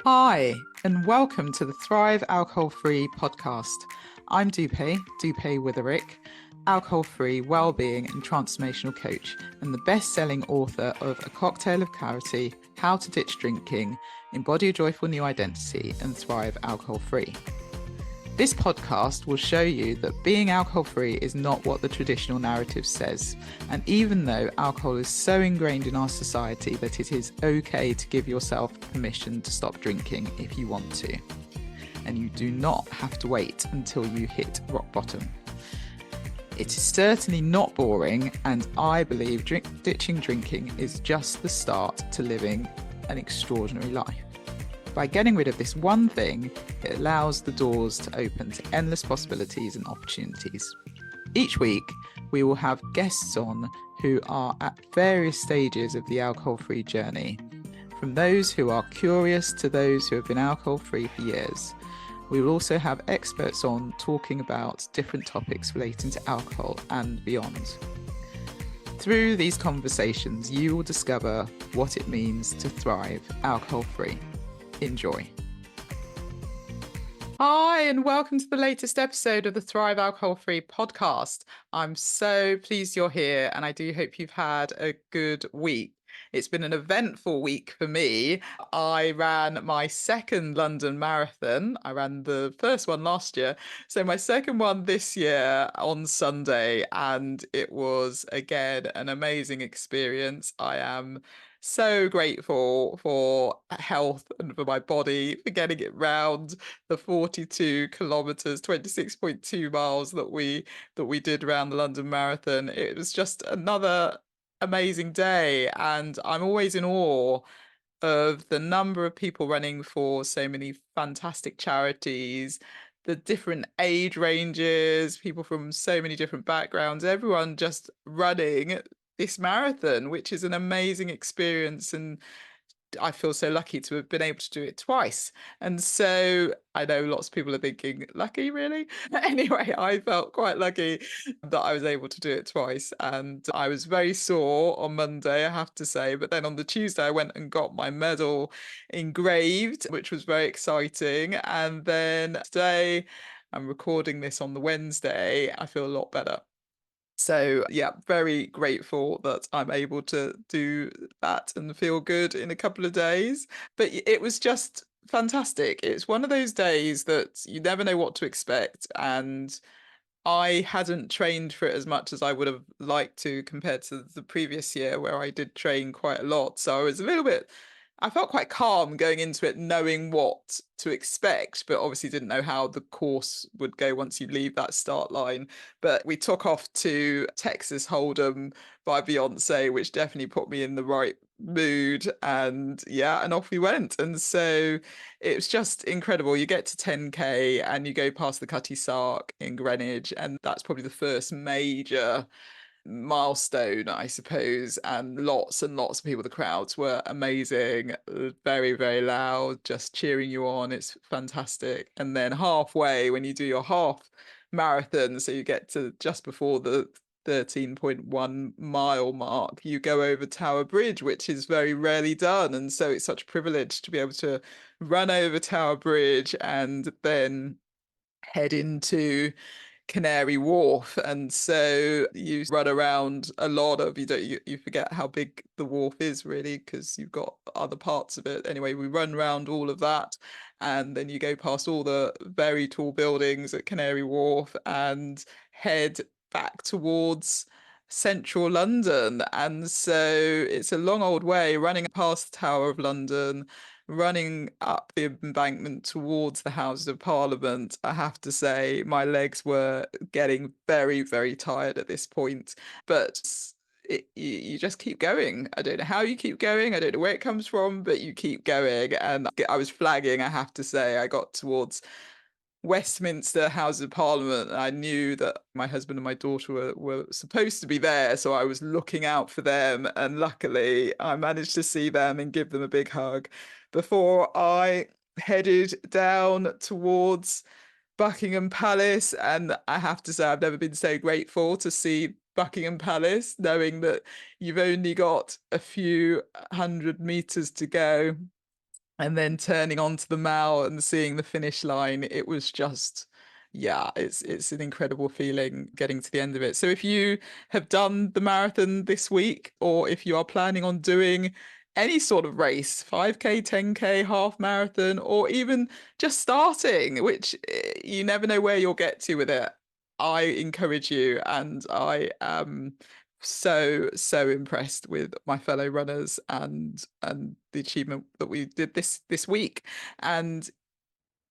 Hi, and welcome to the Thrive Alcohol-Free podcast. I'm Dupe Witherick, alcohol-free well-being and transformational coach, and the best-selling author of A Cocktail of Clarity, How to Ditch Drinking, Embody a Joyful New Identity, and Thrive Alcohol-Free. This podcast will show you that being alcohol-free is not what the traditional narrative says. And even though alcohol is so ingrained in our society that it is okay to give yourself permission to stop drinking if you want to. And you do not have to wait until you hit rock bottom. It is certainly not boring, and I believe ditching drinking is just the start to living an extraordinary life. By getting rid of this one thing, it allows the doors to open to endless possibilities and opportunities. Each week, we will have guests on who are at various stages of the alcohol-free journey, from those who are curious to those who have been alcohol-free for years. We will also have experts on talking about different topics relating to alcohol and beyond. Through these conversations, you will discover what it means to thrive alcohol-free. Enjoy. Hi, and welcome to the latest episode of the Thrive Alcohol Free podcast. I'm so pleased you're here, and I do hope you've had a good week. It's been an eventful week for me. I ran my second London marathon. I ran the first one last year, so my second one this year on Sunday, and it was again an amazing experience. I am so grateful for health and for my body, for getting it round the 42 kilometers, 26.2 miles that we did around the London Marathon. It was just another amazing day, and I'm always in awe of the number of people running for so many fantastic charities, the different age ranges, people from so many different backgrounds, everyone just running this marathon, which is an amazing experience. And I feel so lucky to have been able to do it twice. And so I know lots of people are thinking, lucky, really? Anyway, I felt quite lucky that I was able to do it twice. And I was very sore on Monday, I have to say. But then on the Tuesday, I went and got my medal engraved, which was very exciting. And then today, I'm recording this on the Wednesday, I feel a lot better. So yeah, very grateful that I'm able to do that and feel good in a couple of days. But it was just fantastic. It's one of those days that you never know what to expect. And I hadn't trained for it as much as I would have liked to compared to the previous year where I did train quite a lot. So I was I felt quite calm going into it, knowing what to expect, but obviously didn't know how the course would go once you leave that start line. But we took off to Texas Hold'em by Beyonce, which definitely put me in the right mood. And yeah, and off we went. And so it was just incredible. You get to 10K and you go past the Cutty Sark in Greenwich, and that's probably the first major milestone, I suppose, and lots of people. The crowds were amazing, very, very loud, just cheering you on. It's fantastic. And then halfway, when you do your half marathon, so you get to just before the 13.1 mile mark, you go over Tower Bridge, which is very rarely done. And so it's such a privilege to be able to run over Tower Bridge and then head into Canary Wharf. And so you run around a lot of, you forget how big the wharf is really, because you've got other parts of it. Anyway, we run around all of that, and then you go past all the very tall buildings at Canary Wharf and head back towards central London. And so it's a long old way running past the Tower of London, running up the embankment towards the Houses of Parliament. I have to say, my legs were getting very, very tired at this point, but you just keep going. I don't know how you keep going. I don't know where it comes from, but you keep going. And I was flagging, I have to say. I got towards Westminster House of Parliament. I knew that my husband and my daughter were supposed to be there, so I was looking out for them, and luckily I managed to see them and give them a big hug before I headed down towards Buckingham Palace. And I have to say, I've never been so grateful to see Buckingham Palace, knowing that you've only got a few hundred meters to go and then turning onto the mall and seeing the finish line, it was just, yeah, it's an incredible feeling getting to the end of it. So if you have done the marathon this week, or if you are planning on doing any sort of race, 5K, 10K, half marathon, or even just starting, which you never know where you'll get to with it, I encourage you, and I am so impressed with my fellow runners and the achievement that we did this week. And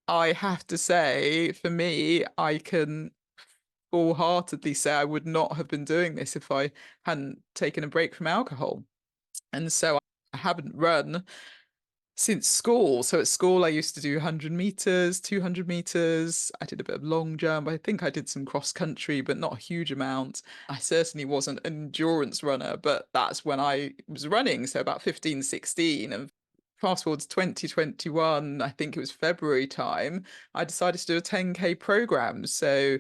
I have to say, for me, I can full-heartedly say I would not have been doing this if I hadn't taken a break from alcohol. And so I haven't run since school. So at school, I used to do 100 meters, 200 meters. I did a bit of long jump. I think I did some cross country, but not a huge amount. I certainly wasn't an endurance runner, but that's when I was running. So about 15, 16. And fast forward to 2021, I think it was February time, I decided to do a 10K program. So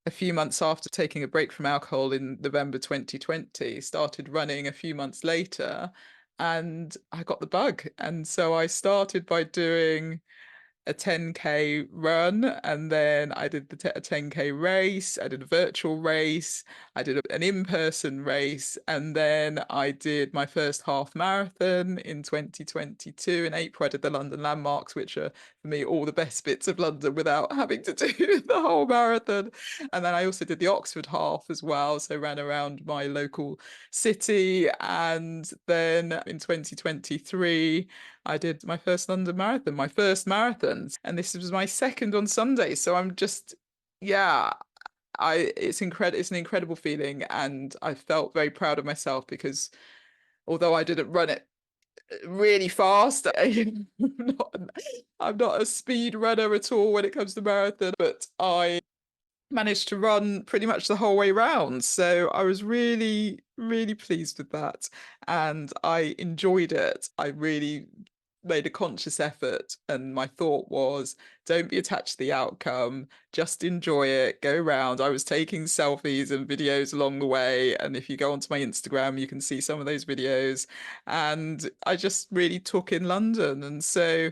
a few months after taking a break from alcohol in November 2020, started running a few months later, and I got the bug. And so I started by doing a 10K run, and then I did a 10K race. I did a virtual race. I did an in-person race, and then I did my first half marathon in 2022. In April, I did the London landmarks, which are for me all the best bits of London without having to do the whole marathon. And then I also did the Oxford half as well, so ran around my local city. And then in 2023, I did my first London marathon, my first marathon, and this was my second on Sunday. So I'm just, yeah, it's incredible. It's an incredible feeling, and I felt very proud of myself because although I didn't run it really fast, I'm not a speed runner at all when it comes to marathon, but I managed to run pretty much the whole way round. So I was really pleased with that, and I enjoyed it. I really made a conscious effort, and my thought was, don't be attached to the outcome, just enjoy it, go round. I was taking selfies and videos along the way, and if you go onto my Instagram, you can see some of those videos. And I just really took in London. And so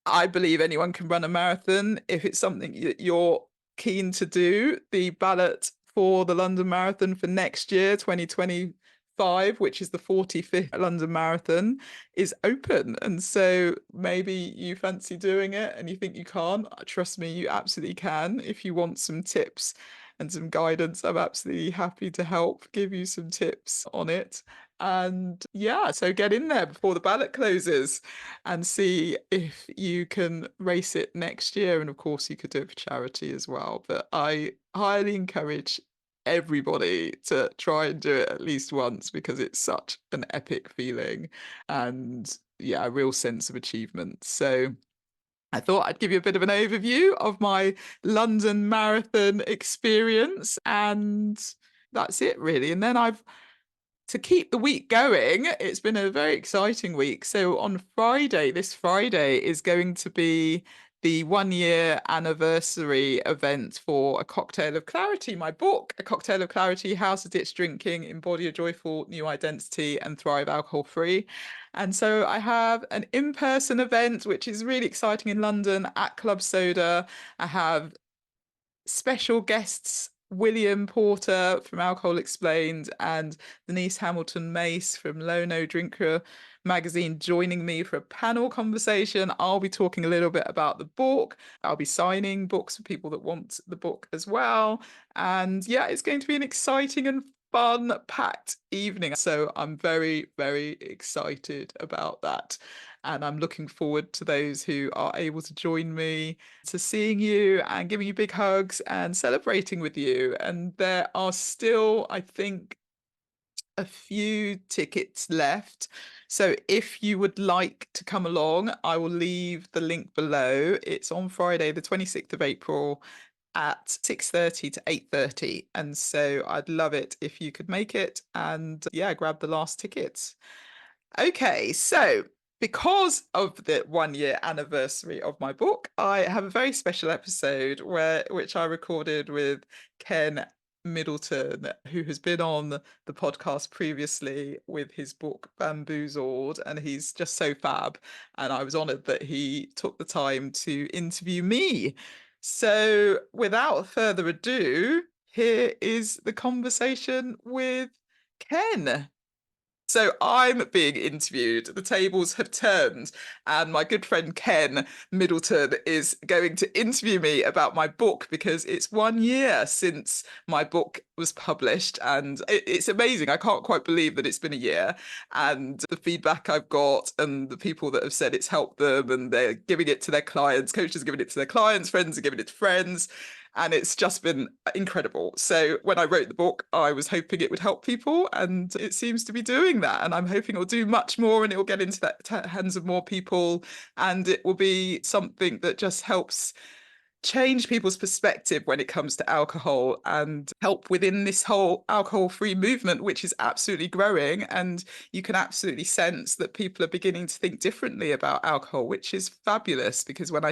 I believe anyone can run a marathon if it's something that you're keen to do. The ballot for the London Marathon for next year, 2025, which is the 45th London Marathon, is open. And so maybe you fancy doing it and you think you can't. Trust me, you absolutely can. If you want some tips and some guidance, I'm absolutely happy to help give you some tips on it. And yeah, so get in there before the ballot closes and see if you can race it next year. And of course, you could do it for charity as well. But I highly encourage everybody to try and do it at least once because it's such an epic feeling and, yeah, a real sense of achievement. So I thought I'd give you a bit of an overview of my London Marathon experience, and that's it really. And then to keep the week going, it's been a very exciting week. So on Friday, this Friday is going to be the 1 year anniversary event for A Cocktail of Clarity, my book, A Cocktail of Clarity, How to Ditch Drinking, Embody a Joyful New Identity and Thrive Alcohol Free. And so I have an in-person event, which is really exciting in London at Club Soda. I have special guests, William Porter from Alcohol Explained and Denise Hamilton Mace from Lono Drinker magazine joining me for a panel conversation. I'll be talking a little bit about the book. I'll be signing books for people that want the book as well. And yeah, it's going to be an exciting and fun packed evening. So I'm very excited about that. And I'm looking forward to those who are able to join me, to seeing you and giving you big hugs and celebrating with you. And there are still, I think, a few tickets left. So if you would like to come along, I will leave the link below. It's on Friday, the 26th of April at 6:30 to 8:30. And so I'd love it if you could make it and yeah, grab the last tickets. Okay, so because of the 1 year anniversary of my book, I have a very special episode which I recorded with Ken Middleton, who has been on the podcast previously with his book Bamboozled, and he's just so fab. And I was honoured that he took the time to interview me. So, without further ado, here is the conversation with Ken. So I'm being interviewed. The tables have turned, and my good friend Ken Middleton is going to interview me about my book because it's 1 year since my book was published, and it's amazing. I can't quite believe that it's been a year, and the feedback I've got, and the people that have said it's helped them, and they're giving it to their clients, coaches are giving it to their clients, friends are giving it to friends. And it's just been incredible. So when I wrote the book, I was hoping it would help people, and it seems to be doing that. And I'm hoping it'll do much more, and it will get into the hands of more people, and it will be something that just helps change people's perspective when it comes to alcohol and help within this whole alcohol-free movement, which is absolutely growing. And you can absolutely sense that people are beginning to think differently about alcohol, which is fabulous, because when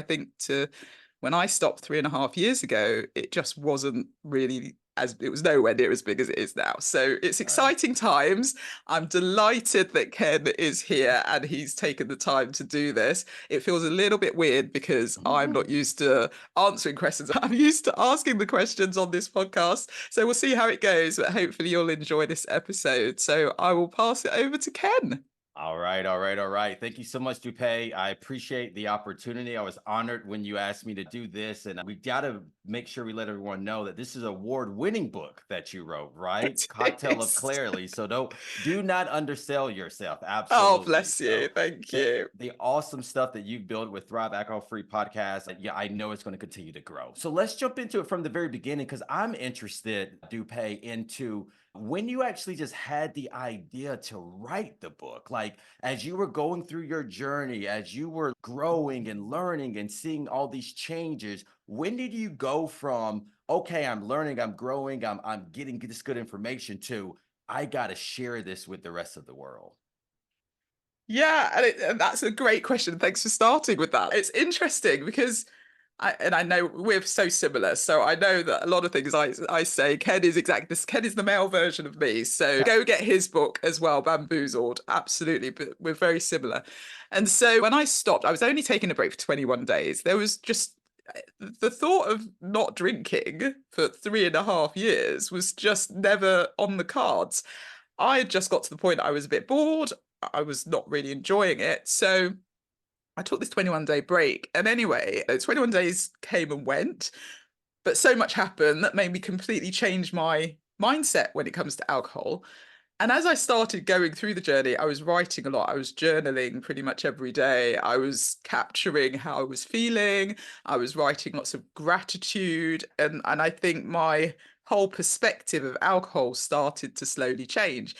I stopped 3.5 years ago, it just wasn't really it was nowhere near as big as it is now. So it's exciting times. I'm delighted that Ken is here and he's taken the time to do this. It feels a little bit weird because I'm not used to answering questions. I'm used to asking the questions on this podcast. So we'll see how it goes, but hopefully you'll enjoy this episode. So I will pass it over to Ken. All right. Thank you so much, Dupe. I appreciate the opportunity. I was honored when you asked me to do this, and we got to make sure we let everyone know that this is an award-winning book that you wrote, right? Cocktail of Clarity. So do not undersell yourself. Absolutely. Oh, bless you. Thank you. The awesome stuff that you've built with Thrive Alcohol Free Podcast. Yeah, I know it's going to continue to grow. So let's jump into it from the very beginning, because I'm interested, Dupe, into when you actually just had the idea to write the book. Like, as you were going through your journey, as you were growing and learning and seeing all these changes, when did you go from, okay, I'm learning, I'm growing, I'm getting this good information, to I got to share this with the rest of the world? Yeah, and that's a great question. Thanks for starting with that. It's interesting because I know we're so similar. So I know that a lot of things I say, Ken is exactly this. Ken is the male version of me. So go get his book as well, Bamboozled. Absolutely. But we're very similar. And so when I stopped, I was only taking a break for 21 days. There was just the thought of not drinking for 3.5 years was just never on the cards. I had just got to the point I was a bit bored. I was not really enjoying it. So I took this 21-day break. And anyway, 21 days came and went, but so much happened that made me completely change my mindset when it comes to alcohol. And as I started going through the journey, I was writing a lot. I was journaling pretty much every day. I was capturing how I was feeling. I was writing lots of gratitude. And I think my whole perspective of alcohol started to slowly change,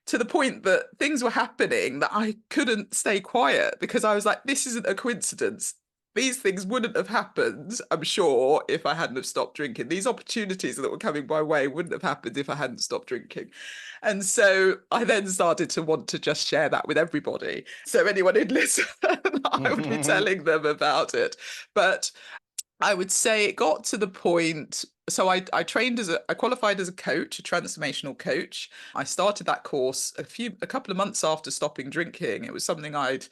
to the point that things were happening that I couldn't stay quiet, because I was like, this isn't a coincidence. These things wouldn't have happened, I'm sure, if I hadn't have stopped drinking. These opportunities that were coming my way wouldn't have happened if I hadn't stopped drinking. And so I then started to want to just share that with everybody. So anyone who'd listen, I would be telling them about it. But I would say it got to the point. So I qualified as a coach, a transformational coach. I started that course a couple of months after stopping drinking. It was something I'd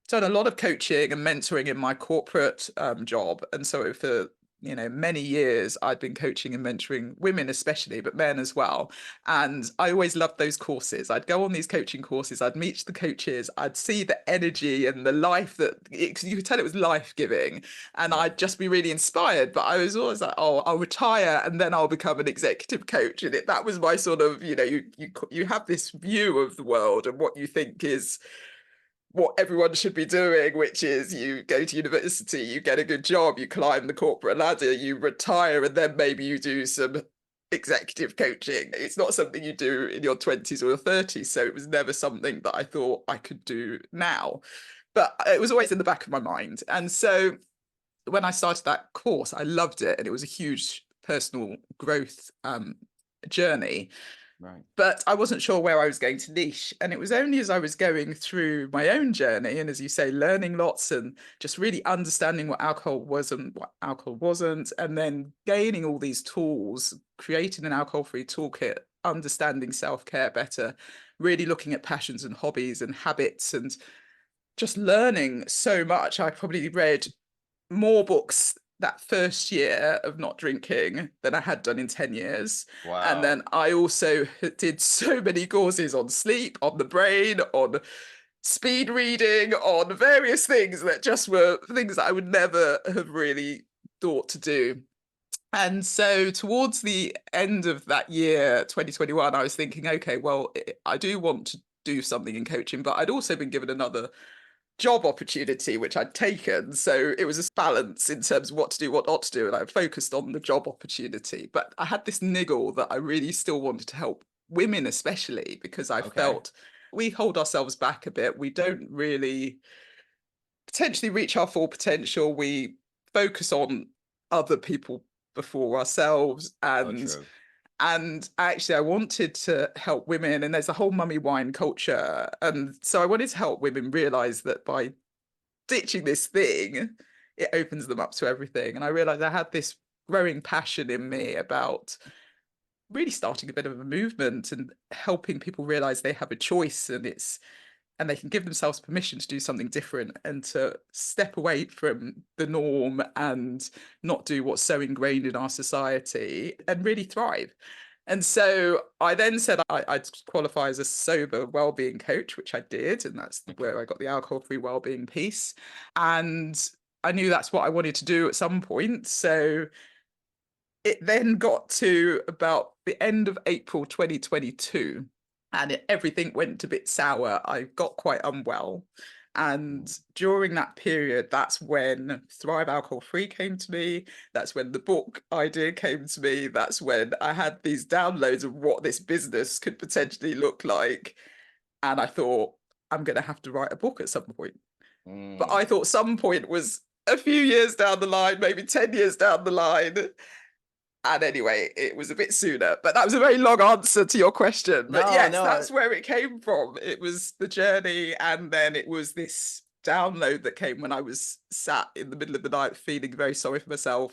done a lot of coaching and mentoring in my corporate job. And so for many years, I'd been coaching and mentoring women especially, but men as well. And I always loved those courses. I'd go on these coaching courses, I'd meet the coaches, I'd see the energy and the life you could tell it was life-giving. And I'd just be really inspired. But I was always like, oh, I'll retire and then I'll become an executive coach. And that was my sort of, you have this view of the world and what you think is what everyone should be doing, which is you go to university, you get a good job, you climb the corporate ladder, you retire, and then maybe you do some executive coaching. It's not something you do in your 20s or your 30s. So it was never something that I thought I could do now. But it was always in the back of my mind. And so when I started that course, I loved it. And it was a huge personal growth journey. Right. But I wasn't sure where I was going to niche. And it was only as I was going through my own journey and, as you say, learning lots and just really understanding what alcohol was and what alcohol wasn't, and then gaining all these tools, creating an alcohol-free toolkit, understanding self-care better, really looking at passions and hobbies and habits, and just learning so much. I probably read more books that first year of not drinking than I had done in 10 years. And Wow. then I also did so many courses on sleep, on the brain, on speed reading, on various things that just were things that I would never have really thought to do. And so towards the end of that year, 2021, I was thinking, okay, well, I do want to do something in coaching, but I'd also been given another job opportunity, which I'd taken. So it was a balance in terms of what to do, what not to do. And I focused on the job opportunity. But I had this niggle that I really still wanted to help women, especially because I Okay. felt we hold ourselves back a bit. We don't really potentially reach our full potential. We focus on other people before ourselves. So true. And actually, I wanted to help women, and there's a whole mummy wine culture. And so I wanted to help women realize that by ditching this thing, it opens them up to everything. And I realized I had this growing passion in me about really starting a bit of a movement and helping people realize they have a choice, and they can give themselves permission to do something different and to step away from the norm and not do what's so ingrained in our society and really thrive. And so I then said I'd qualify as a sober wellbeing coach, which I did. And that's Okay. where I got the alcohol-free wellbeing piece. And I knew that's what I wanted to do at some point. So it then got to about the end of April 2022, and everything went a bit sour. I got quite unwell. And Mm. during that period, that's when Thrive Alcohol Free came to me. That's when the book idea came to me. That's when I had these downloads of what this business could potentially look like. And I thought, I'm going to have to write a book at some point. But I Mm. thought some point was a few years down the line, maybe 10 years down the line. And anyway, it was a bit sooner, but that was a very long answer to your question. But No, yes, no. that's where it came from. It was the journey, and then it was this download that came when I was sat in the middle of the night feeling very sorry for myself,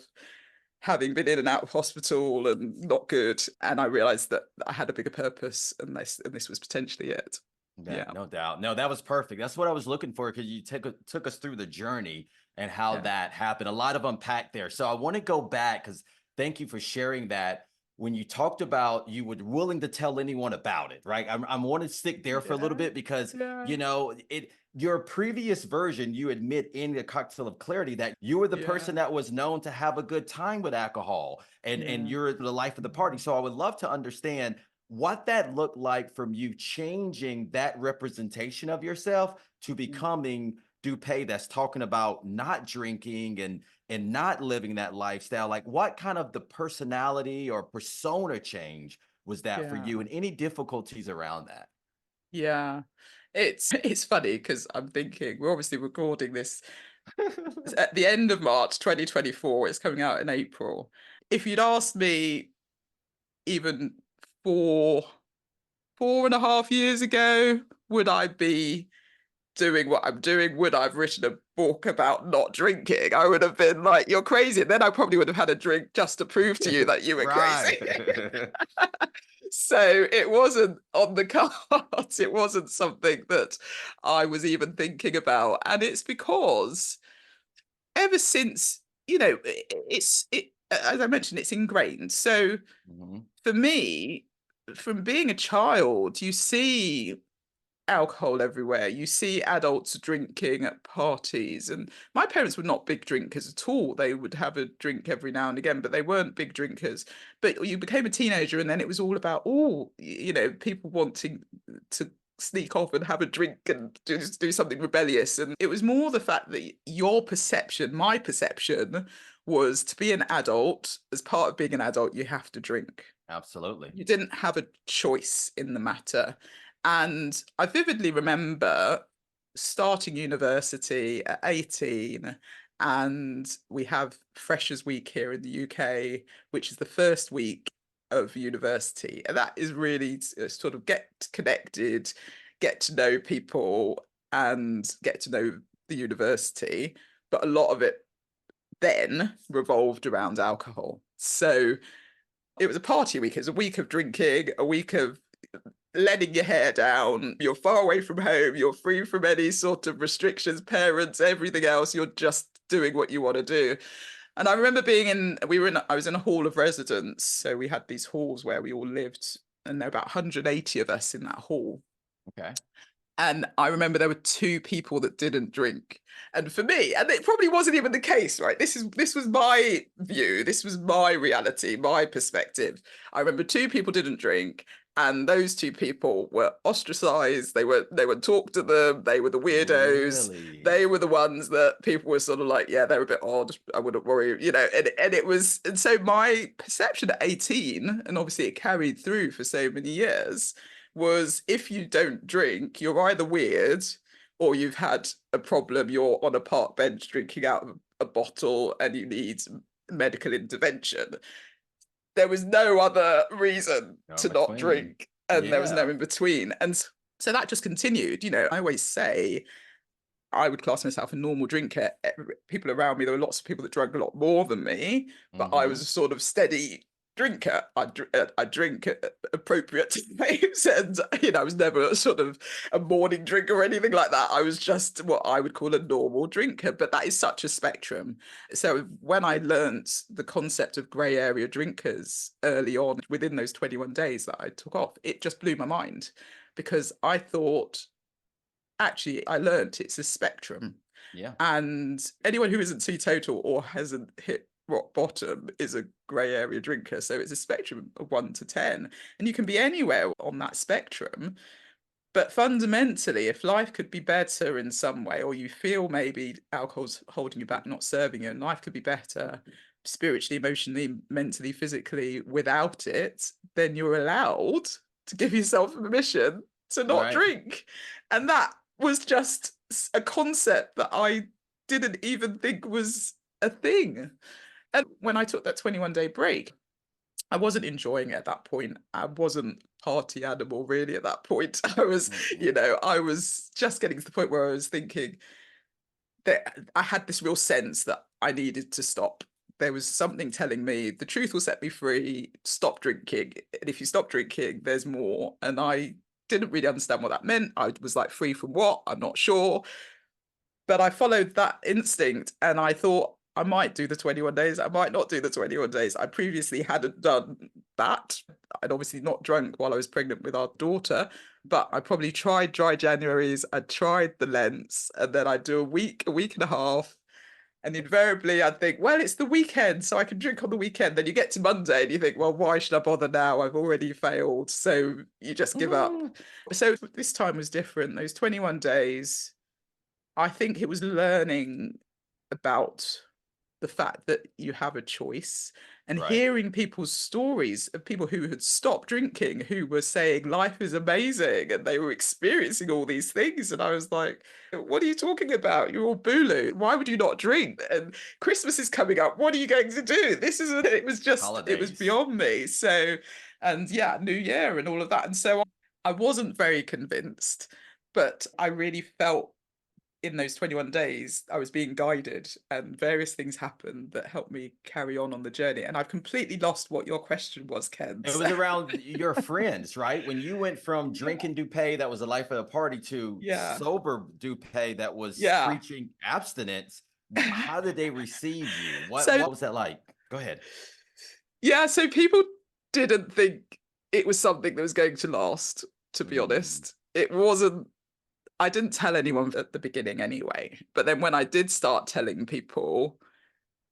having been in and out of hospital and not good. And I realized that I had a bigger purpose, and this was potentially it. Yeah, Yeah, no doubt. No, that was perfect. That's what I was looking for because you took us through the journey and how yeah, that happened. A lot of unpack there. So I want to go back because thank you for sharing that. When you talked about you were willing to tell anyone about it, right? I want to stick there for a little yeah, bit because yeah, your previous version, you admit in the cocktail of clarity that you were the yeah, person that was known to have a good time with alcohol and yeah. you're the life of the party. So I would love to understand what that looked like from you changing that representation of yourself to Mm. becoming Dupe that's talking about not drinking and not living that lifestyle. Like what kind of the personality or persona change was that for Yeah. you and any difficulties around that? Yeah. It's funny because I'm thinking we're obviously recording this at the end of March 2024. It's coming out in April. If you'd asked me even four, 4.5 years ago, would I be doing what I'm doing? Would I have written a book about not drinking? I would have been like, you're crazy. And then I probably would have had a drink just to prove to you that you were crazy. Right. So it wasn't on the cards. It wasn't something that I was even thinking about. And it's because ever since, as I mentioned, it's ingrained. So Mhm. for me, from being a child, you see alcohol everywhere. You see adults drinking at parties. And my parents were not big drinkers at all. They would have a drink every now and again, but they weren't big drinkers. But you became a teenager, and then it was all about, people wanting to sneak off and have a drink and do something rebellious. And it was more the fact that your perception, my perception, was to be an adult, as part of being an adult, you have to drink. Absolutely. You didn't have a choice in the matter. And I vividly remember starting university at 18, and we have Freshers Week here in the UK, which is the first week of university. And that is really sort of get connected, get to know people, and get to know the university. But a lot of it then revolved around alcohol. So it was a party week. It was a week of drinking, a week of letting your hair down. You're far away from home. You're free from any sort of restrictions, parents, everything else. You're just doing what you want to do. And I remember I was in a hall of residence. So we had these halls where we all lived, and there were about 180 of us in that hall. Okay. And I remember there were two people that didn't drink. And for me, and it probably wasn't even the case, right? This was my view. This was my reality, my perspective. I remember two people didn't drink, and those two people were ostracized. They were talked to them. They were the weirdos. Really? They were the ones that people were sort of like, yeah, they're a bit odd. I wouldn't worry, you know. And it was, and so my perception at 18, and obviously it carried through for so many years, was if you don't drink, you're either weird or you've had a problem. You're on a park bench drinking out of a bottle and you need medical intervention. There was no other reason No to in not between. drink, and there was no Yeah. in between. And so that just continued. You know, I always say I would class myself a normal drinker. People around me, there were lots of people that drank a lot more than me, but I was a sort of steady drinker. I drink at appropriate times, and you know, I was never a sort of a morning drinker or anything like that. I was just what I would call a normal drinker, but that is such a spectrum. So when I learnt the concept of grey area drinkers early on, within those 21 days that I took off, it just blew my mind, because I thought, actually, I learnt it's a spectrum. Yeah. And anyone who isn't teetotal or hasn't hit rock bottom is a grey area drinker. So it's a spectrum of 1 to 10. And you can be anywhere on that spectrum. But fundamentally, if life could be better in some way, or you feel maybe alcohol's holding you back, not serving you, and life could be better spiritually, emotionally, mentally, physically without it, then you're allowed to give yourself permission to not Right. drink. And that was just a concept that I didn't even think was a thing. And when I took that 21-day break, I wasn't enjoying it at that point. I wasn't party animal really at that point. I was, you know, I was just getting to the point where I was thinking that I had this real sense that I needed to stop. There was something telling me the truth will set me free, stop drinking. And if you stop drinking, there's more. And I didn't really understand what that meant. I was like, free from what? I'm not sure. But I followed that instinct and I thought I might do the 21 days. I might not do the 21 days. I previously hadn't done that. I'd obviously not drunk while I was pregnant with our daughter, but I probably tried dry Januaries. I tried the Lents, and then I'd do a week and a half. And invariably I'd think, well, it's the weekend, so I can drink on the weekend. Then you get to Monday and you think, well, why should I bother now? I've already failed. So you just give up. So this time was different. Those 21 days, I think it was learning about the fact that you have a choice, and Right. hearing people's stories of people who had stopped drinking, who were saying life is amazing and they were experiencing all these things. And I was like, what are you talking about? You're all Bulu. Why would you not drink? And Christmas is coming up. What are you going to do? It was just, it was Holidays. beyond me. So, and yeah, New Year and all of that. And so I wasn't very convinced, but I really felt in those 21 days, I was being guided, and various things happened that helped me carry on the journey. And I've completely lost what your question was, Ken. It was around your friends, right? When you went from Yeah, drinking Dupe, that was the life of the party, to yeah, sober Dupe, that was yeah. preaching abstinence. How did they receive you? What So what was that like? Go ahead. yeah, so people didn't think it was something that was going to last, to be Mm, honest. It wasn't. I didn't tell anyone at the beginning anyway. But then when I did start telling people,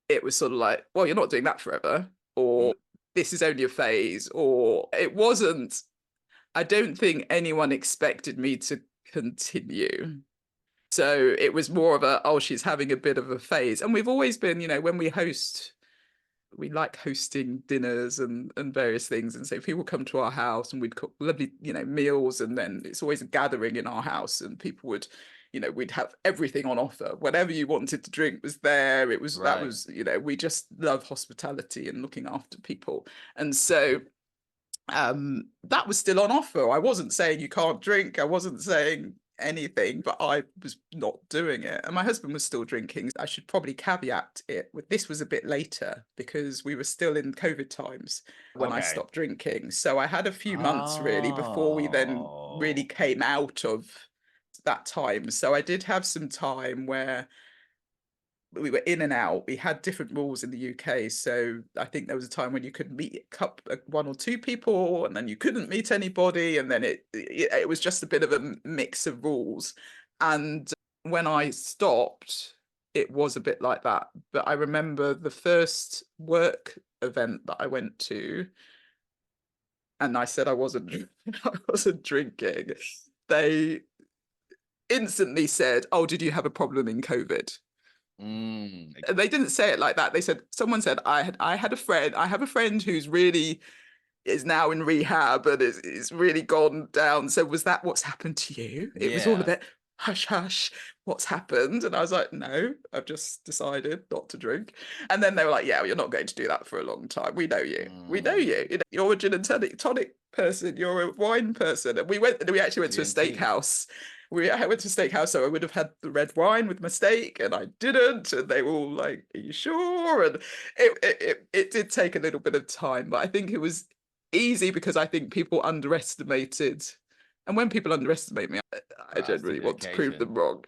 it was sort of like, well, you're not doing that forever, mm, or this is only a phase, or it wasn't. I don't think anyone expected me to continue. So it was more of a, oh, she's having a bit of a phase. And we've always been, you know, when we host, we like hosting dinners and various things. And so people come to our house and we'd cook lovely, you know, meals. And then it's always a gathering in our house, and people would, you know, we'd have everything on offer. Whatever you wanted to drink was there. That right. was, you know, we just love hospitality and looking after people. And so that was still on offer. I wasn't saying you can't drink. I wasn't saying anything, but I was not doing it. And my husband was still drinking. I should probably caveat it with this was a bit later because we were still in COVID times when I Okay. stopped drinking. So I had a few months really before we then really Oh, came out of that time. So I did have some time where we were in and out. We had different rules in the UK. So I think there was a time when you could meet one or two people, and then you couldn't meet anybody, and then it was just a bit of a mix of rules. And when I stopped, it was a bit like that. But I remember the first work event that I went to, and I said I wasn't I wasn't drinking. They instantly said, "Oh, did you have a problem in COVID?" mm, They didn't say it like that. They said someone said I had a friend. I have a friend who's really is now in rehab and is really gone down. So was that what's happened to you? It was all a yeah. bit hush hush. What's happened? And I was like, no, I've just decided not to drink. And then they were like, yeah, well, you're not going to do that for a long time. We know you. We know you. Mm, You're a gin and tonic person. You're a wine person. And we actually went to a GNT. steakhouse. I went to a steakhouse, so I would have had the red wine with my steak, and I didn't. And they were all like, "Are you sure?" And it did take a little bit of time, but I think it was easy because I think people underestimated. And when people underestimate me, I Rise to generally the want to prove occasion. them wrong.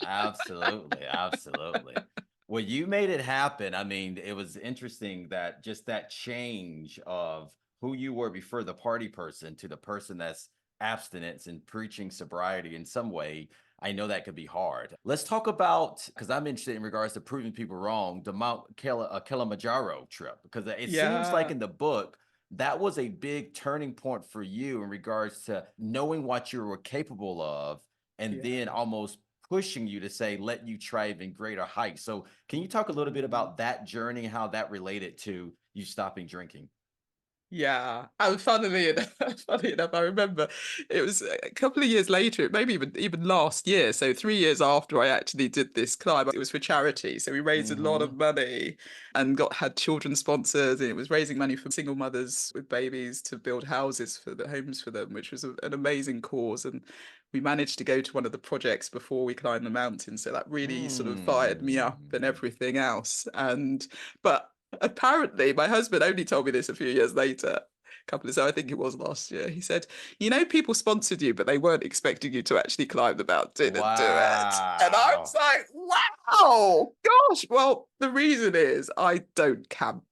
Absolutely, absolutely. Well, you made it happen. I mean, it was interesting that just that change of who you were before the party person to the person that's abstinence and preaching sobriety in some way. I know that could be hard. Let's talk about because I'm interested in regards to proving people wrong, the Kilimanjaro trip, because it seems like Yeah, in the book that was a big turning point for you in regards to knowing what you were capable of and then yeah. almost pushing you to say, let you try even greater heights. So, can you talk a little bit Mm. about that journey, how that related to you stopping drinking? Yeah, and funnily enough, funny enough, I remember it was a couple of years later, maybe even last year. So 3 years after I actually did this climb, it was for charity. So we raised a lot of Hmm. money and had children sponsors, and it was raising money for single mothers with babies to build houses for the homes for them, which was an amazing cause. And we managed to go to one of the projects before we climbed the mountain, so that really sort of fired me up and Mm. everything else. And but apparently, my husband only told me this a few years later. So I think it was last year. He said, "You know, people sponsored you, but they weren't expecting you to actually climb the mountain and do it." And I was Wow. like, "Wow, gosh!" Well, the reason is I don't camp,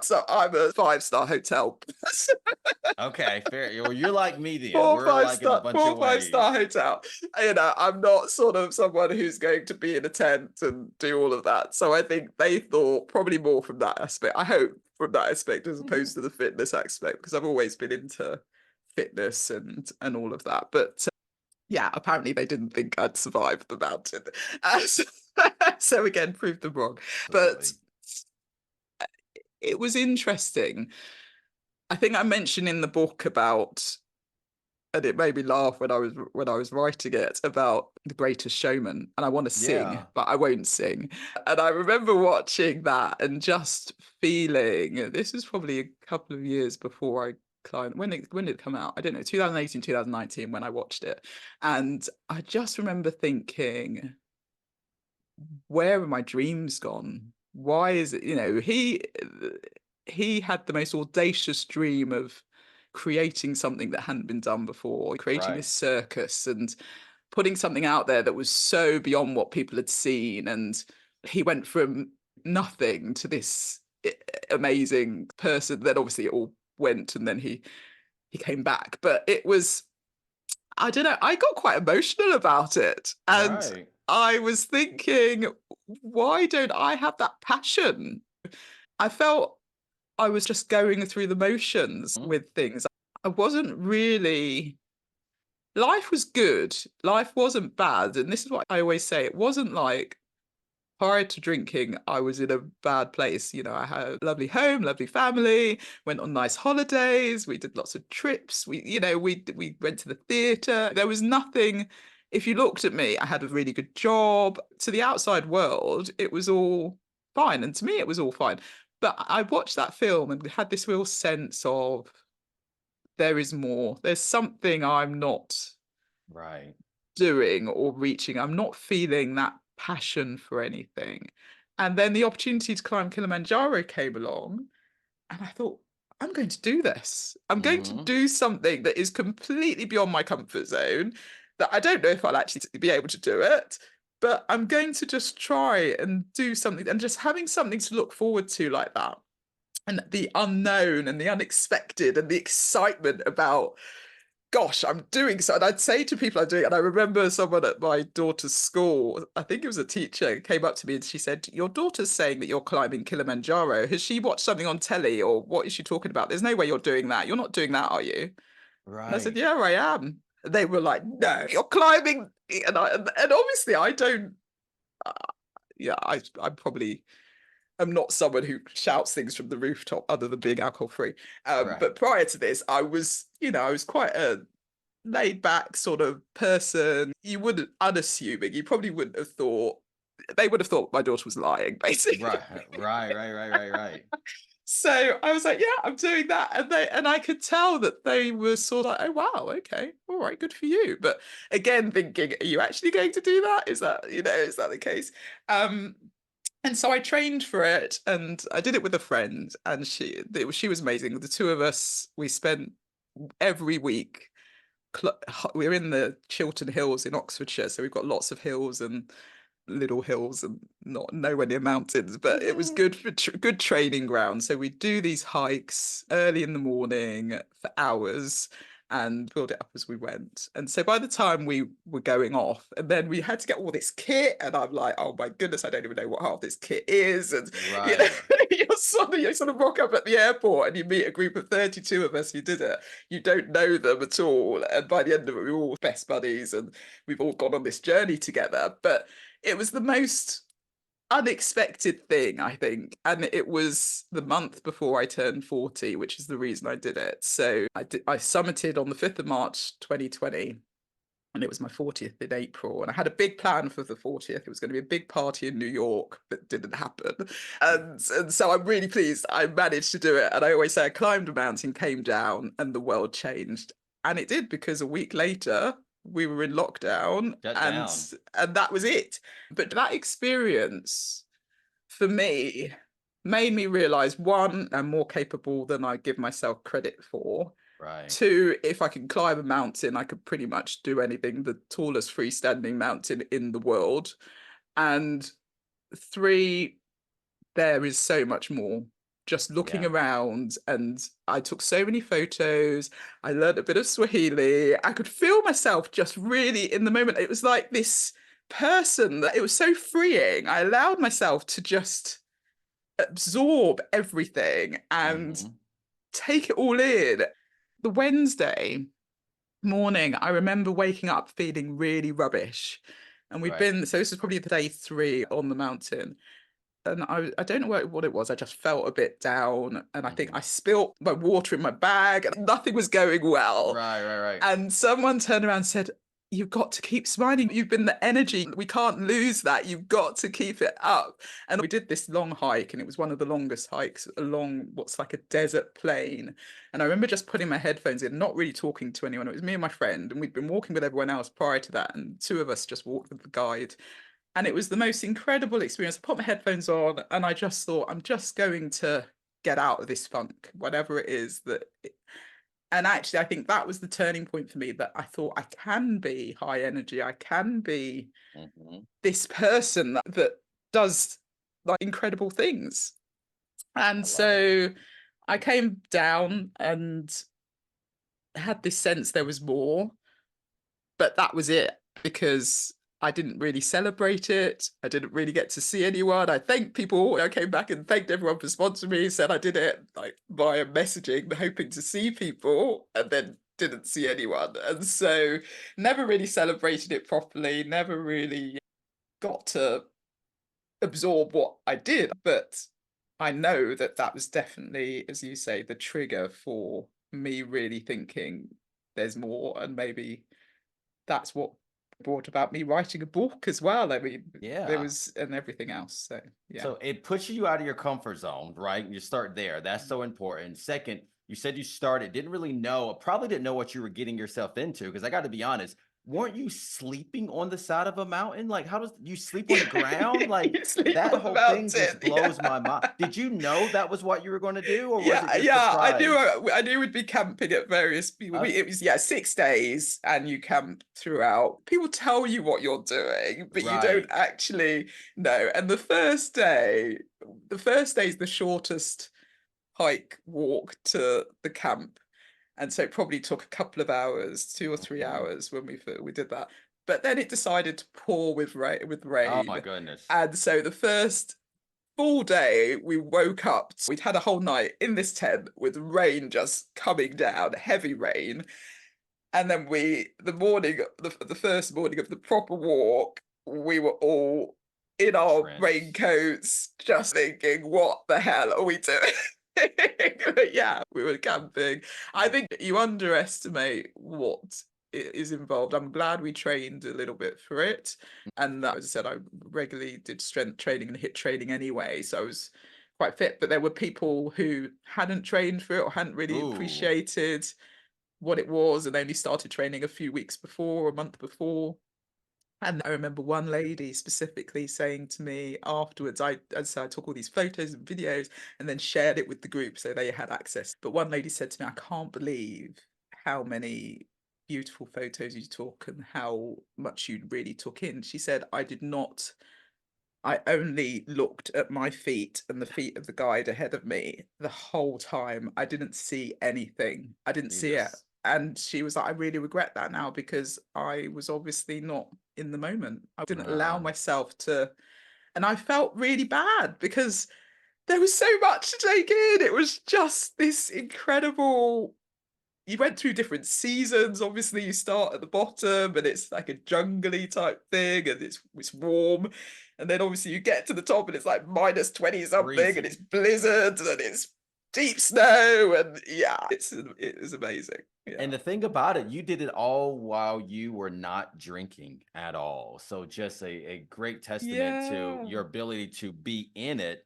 so I'm a 5-star hotel. Okay, fair. Well, you're like me then. four We're five like in a star bunch four of five ways. star hotel. I'm not sort of someone who's going to be in a tent and do all of that. So I think they thought probably more from that aspect. I hope from that aspect as opposed to the fitness aspect, because I've always been into fitness and all of that. But yeah, apparently they didn't think I'd survive the mountain. So, so again, proved them wrong. But Absolutely. it was interesting. I think I mentioned in the book about, and it made me laugh when I was writing it, about The Greatest Showman, and I want to sing Yeah. but I won't sing. And I remember watching that and just feeling, this was probably a couple of years before I climbed. When did it come out? I don't know, 2018, 2019 when I watched it. And I just remember thinking, where are my dreams gone? Why is it, he had the most audacious dream of creating something that hadn't been done before, creating Right. this circus and putting something out there that was so beyond what people had seen. And he went from nothing to this amazing person. Then obviously it all went, and then he came back. But it was, I don't know, I got quite emotional about it. And Right. I was thinking, why don't I have that passion? I felt I was just going through the motions Mm. with things. I wasn't really, life was good. Life wasn't bad. And this is what I always say, it wasn't like prior to drinking, I was in a bad place. I had a lovely home, lovely family, went on nice holidays, we did lots of trips. We went to the theatre. There was nothing. If you looked at me, I had a really good job. To the outside world, it was all fine. And to me, it was all fine. But I watched that film and had this real sense of there is more. There's something I'm not Right. doing or reaching. I'm not feeling that passion for anything. And then the opportunity to climb Kilimanjaro came along, and I thought, I'm going to do this. I'm going to Mm-hmm. do something that is completely beyond my comfort zone, that I don't know if I'll actually be able to do it, but I'm going to just try and do something, and just having something to look forward to like that. And the unknown and the unexpected and the excitement about, gosh, I'm doing so. And I'd say to people I'm doing it. And I remember someone at my daughter's school, I think it was a teacher, came up to me and she said, your daughter's saying that you're climbing Kilimanjaro. Has she watched something on telly, or what is she talking about? There's no way you're doing that. You're not doing that, are you? And I said, Right. yeah, I am. They were like, no, you're climbing. And obviously I don't, uh, yeah, I'm probably, I'm not someone who shouts things from the rooftop other than being alcohol free. Right. But prior to this, I was, I was quite a laid back sort of person. You wouldn't, unassuming, you probably wouldn't have thought, they would have thought my daughter was lying, basically. Right. Right. So I was like, yeah, I'm doing that. And I could tell that they were sort of like, oh wow, okay, all right, good for you. But again, thinking, are you actually going to do that? Is that, is that the case? Um, and so I trained for it, and I did it with a friend, and she was amazing. The two of us, we spent every week, we're in the Chiltern Hills in Oxfordshire, so we've got lots of hills and little hills and not nowhere near mountains, but it was good for good training ground. So we do these hikes early in the morning for hours and build it up as we went. And so by the time we were going off, and then we had to get all this kit, and I'm like, oh my goodness, I don't even know what half this kit is. And Right. you sort of rock up at the airport and you meet a group of 32 of us who did it. You don't know them at all, and by the end of it, we were all best buddies, and we've all gone on this journey together. But it was the most unexpected thing, I think. And it was the month before I turned 40, which is the reason I did it. So I summited on the 5th of March 2020. And it was my 40th in April. And I had a big plan for the 40th. It was going to be a big party in New York that didn't happen. And so I'm really pleased I managed to do it. And I always say I climbed a mountain, came down, and the world changed. And it did, because a week later, we were in lockdown, Shut and down. that was it. But that experience for me made me realize, one, I'm more capable than I give myself credit for. Right. Two, if I can climb a mountain, I could pretty much do anything, the tallest freestanding mountain in the world. And three, there is so much more. Just looking Yeah. around, and I took so many photos. I learned a bit of Swahili. I could feel myself just really in the moment. It was like this person that it was so freeing. I allowed myself to just absorb everything and Mm-hmm. take it all in. The Wednesday morning, I remember waking up feeling really rubbish. And Right. so this is probably the day 3 on the mountain. And I don't know what it was. I just felt a bit down. And I think Mm-hmm. I spilt my water in my bag, and nothing was going well. Right. And someone turned around and said, you've got to keep smiling. You've been the energy. We can't lose that. You've got to keep it up. And we did this long hike, and it was one of the longest hikes along what's like a desert plain. And I remember just putting my headphones in, not really talking to anyone. It was me and my friend, and we'd been walking with everyone else prior to that. And two of us just walked with the guide. And it was the most incredible experience. I put my headphones on, and I just thought, I'm just going to get out of this funk, whatever it is and actually, I think that was the turning point for me, that I thought I can be high energy. I can be Mm-hmm. this person that does like incredible things. And I love it. so I came down and had this sense there was more, but that was it, because I didn't really celebrate it. I didn't really get to see anyone. I thanked people. I came back and thanked everyone for sponsoring me, said I did it like via messaging, hoping to see people, and then didn't see anyone. And so never really celebrated it properly, never really got to absorb what I did. But I know that that was definitely, as you say, the trigger for me really thinking there's more, and maybe that's what brought about me writing a book as well. I mean, there Yeah. was, and everything else. So yeah. So it pushes you out of your comfort zone, right? You start there. That's so important. Second, You said you started, didn't really know, probably didn't know what you were getting yourself into. Because I got to be honest, weren't you sleeping on the side of a mountain? Like, how does you sleep on the ground? Like, You sleep that on the whole thing just mountain. blows my mind. Did you know that was what you were going to do, or was it Yeah, just yeah. surprise? I knew we'd be camping at various people. Uh, It was 6 days, and you camp throughout. People tell you what you're doing, but you don't right. actually know. And the first day is the shortest hike walk to the camp, and so it probably took a couple of hours, 2 or 3 hours when we did that. But then it decided to pour with Oh my rain, goodness. and so the first full day we woke up. We'd had a whole night in this tent with rain just coming down, heavy rain, and then the first morning of the proper walk, we were all in our Drenched. raincoats, just thinking, what the hell are we doing? But yeah, we were camping. I think you underestimate what is involved. I'm glad we trained a little bit for it. And as I said, I regularly did strength training and hit training anyway. So I was quite fit. But there were people who hadn't trained for it or hadn't really Ooh, appreciated what it was, and they only started training a few weeks before, a month before. And I remember one lady specifically saying to me afterwards, I took all these photos and videos and then shared it with the group so they had access. But one lady said to me, I can't believe how many beautiful photos you took and how much you really took in. She said, I only looked at my feet and the feet of the guide ahead of me the whole time. I didn't see anything. I didn't see it. Jesus. And she was like, I really regret that now because I was obviously not in the moment. I didn't allow No. myself to. And I felt really bad because there was so much to take in. It was just this incredible. You went through different seasons. Obviously, you start at the bottom and it's like a jungly type thing and it's warm. And then obviously you get to the top and it's like minus 20 something and it's Freezing. blizzard and it's deep snow. And yeah, it is amazing. Yeah. And the thing about it, you did it all while you were not drinking at all. So just a great testament to Yeah. your ability to be in it,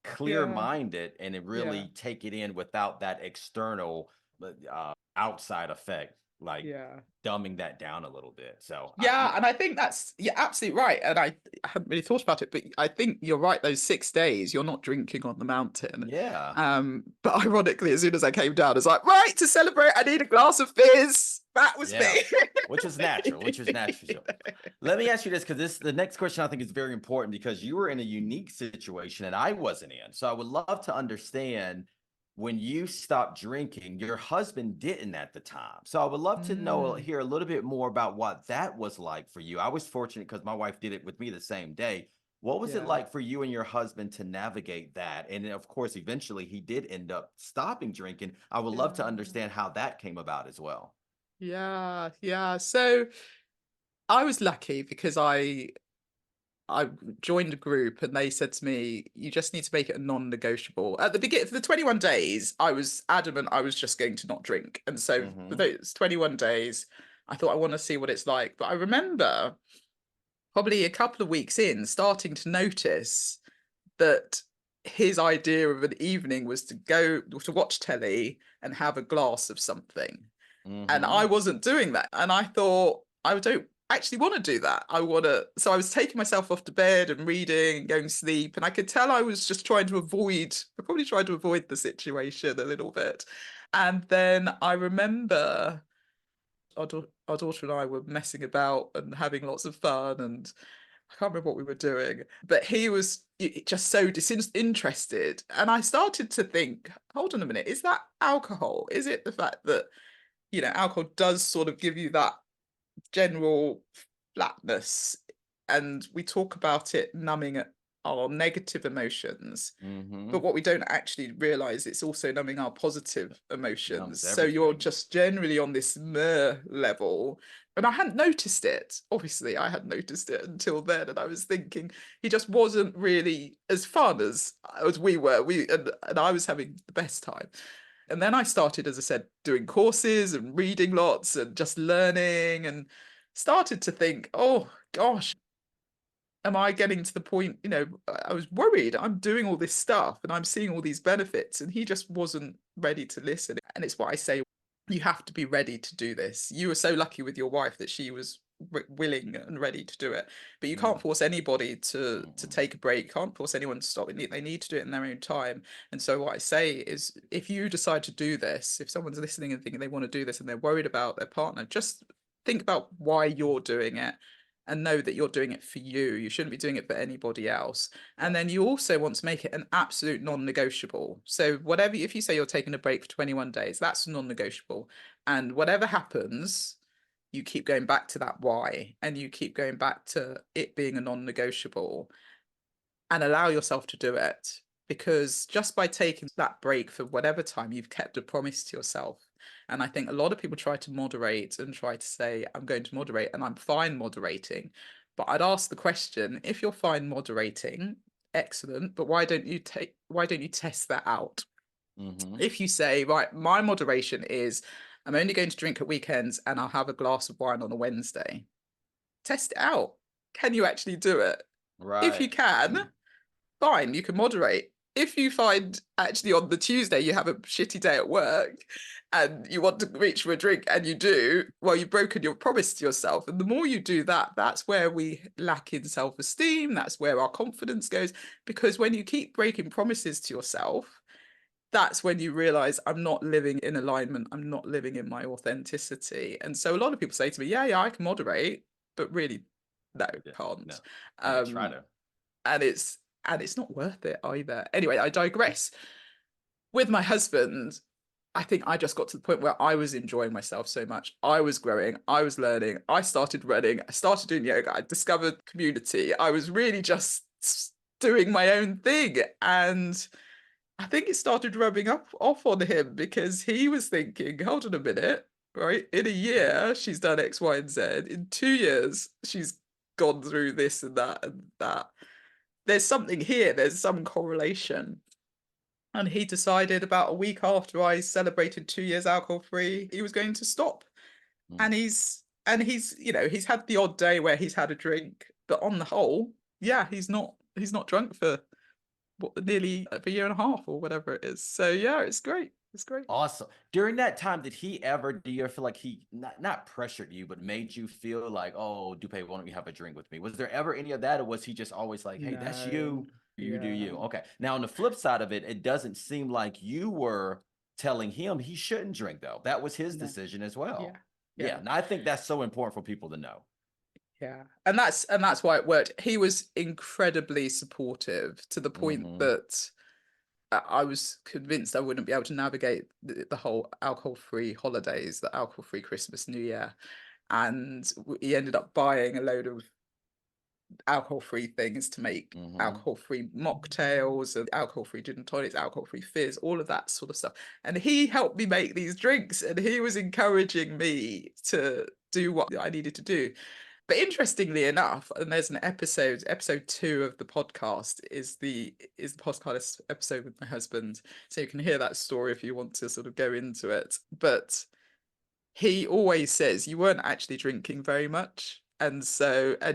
clear Yeah. minded, and it Yeah. really take it in without that external outside effect, like Yeah. dumbing that down a little bit. So Yeah, and I think that's you're absolutely right. And I hadn't really thought about it, but I think you're right. Those 6 days, you're not drinking on the mountain. yeah, But ironically, as soon as I came down, I was like, right, to celebrate, I need a glass of fizz. That was yeah, me. which is natural, which is natural. Let me ask you this, because the next question I think is very important because you were in a unique situation and I wasn't in. So I would love to understand when you stopped drinking, your husband didn't at the time. So I would love to know, Mm, hear a little bit more about what that was like for you. I was fortunate because my wife did it with me the same day. What was it yeah, like for you and your husband to navigate that? And then, of course, eventually he did end up stopping drinking. I would love to yeah, understand how that came about as well. yeah, yeah. So I was lucky because I joined a group and they said to me, you just need to make it a non-negotiable. At the beginning, for the 21 days, I was adamant I was just going to not drink. And so for Hmm. those 21 days, I thought I want to see what it's like. But I remember probably a couple of weeks in starting to notice that his idea of an evening was to go to watch telly and have a glass of something. And I Hmm. wasn't doing that. And I thought, I don't actually want to do that. So I was taking myself off to bed and reading, going to sleep. And I could tell I was just I probably tried to avoid the situation a little bit. And then I remember our daughter and I were messing about and having lots of fun. And I can't remember what we were doing, but he was just so disinterested. And I started to think, hold on a minute, is that alcohol? Is it the fact that alcohol does sort of give you that general flatness, and we talk about it numbing our negative emotions, Hmm. but what we don't actually realize, it's also numbing our positive emotions. Numbs So you're everything. just generally on this meh level. And I hadn't noticed it. Obviously, I hadn't noticed it until then. And I was thinking he just wasn't really as fun as we were. And I was having the best time. And then I started, as I said, doing courses and reading lots and just learning, and started to think, oh gosh, am I getting to the point, I was worried. I'm doing all this stuff and I'm seeing all these benefits, and he just wasn't ready to listen. And it's what I say, you have to be ready to do this. You were so lucky with your wife that she was willing and ready to do it, but you can't Mm, force anybody to mm-mm. take a break. Can't force anyone to stop. They need to do it in their own time. And so what I say is, if you decide to do this, if someone's listening and thinking they want to do this and they're worried about their partner, just think about why you're doing it, and know that you're doing it for you. You shouldn't be doing it for anybody else. And then you also want to make it an absolute non-negotiable. So whatever, if you say you're taking a break for 21 days, that's non-negotiable. And whatever happens, you keep going back to that why, and you keep going back to it being a non-negotiable, and allow yourself to do it. Because just by taking that break for whatever time, you've kept a promise to yourself. And I think a lot of people try to moderate and try to say, I'm going to moderate and I'm fine moderating. But I'd ask the question, if you're fine moderating, excellent, but why don't you test that out? Mm-hmm. If you say, right, my moderation is I'm only going to drink at weekends and I'll have a glass of wine on a Wednesday. Test it out. Can you actually do it? If Right. you can, fine, you can moderate. If you find actually on the Tuesday you have a shitty day at work and you want to reach for a drink and you do, well, you've broken your promise to yourself. And the more you do that, that's where we lack in self-esteem. That's where our confidence goes. Because when you keep breaking promises to yourself, that's when you realize I'm not living in alignment. I'm not living in my authenticity. And so a lot of people say to me, yeah, I can moderate, but really, no, Yeah. No. can't. Yeah. Try Um, to. and it's not worth it either. Anyway, I digress. With my husband, I think I just got to the point where I was enjoying myself so much. I was growing, I was learning, I started running, I started doing yoga, I discovered community. I was really just doing my own thing. And I think it started rubbing up off on him, because he was thinking, hold on a minute, right? In a year, she's done X, Y, and Z. In 2 years, she's gone through this and that and that. There's something here, there's some correlation. And he decided about a week after I celebrated 2 years alcohol free, he was going to stop. Mm. And he's had the odd day where he's had a drink, but on the whole, yeah, he's not drunk for nearly a year and a half or whatever it is. So yeah, it's great. It's great. Awesome. During that time, did he ever, do you ever feel like he not pressured you, but made you feel like, oh, Dupe, why don't you have a drink with me? Was there ever any of that, or was he just always like, hey, that's No. you, you do Yeah. you? Okay. Now, on the flip side of it, it doesn't seem like you were telling him he shouldn't drink, though. That was his No. decision as Yeah. well. Yeah. Yeah. And I think that's so important for people to know. Yeah. And that's why it worked. He was incredibly supportive, to the point Mm-hmm. that I was convinced I wouldn't be able to navigate the whole alcohol-free holidays, the alcohol-free Christmas, New Year. And he ended up buying a load of alcohol-free things to make Mm-hmm. alcohol-free mocktails and alcohol-free gin and tonics, alcohol-free fizz, all of that sort of stuff. And he helped me make these drinks, and he was encouraging me to do what I needed to do. But interestingly enough, and there's an episode 2 of the podcast is the podcast episode with my husband. So you can hear that story if you want to sort of go into it. But he always says you weren't actually drinking very much. And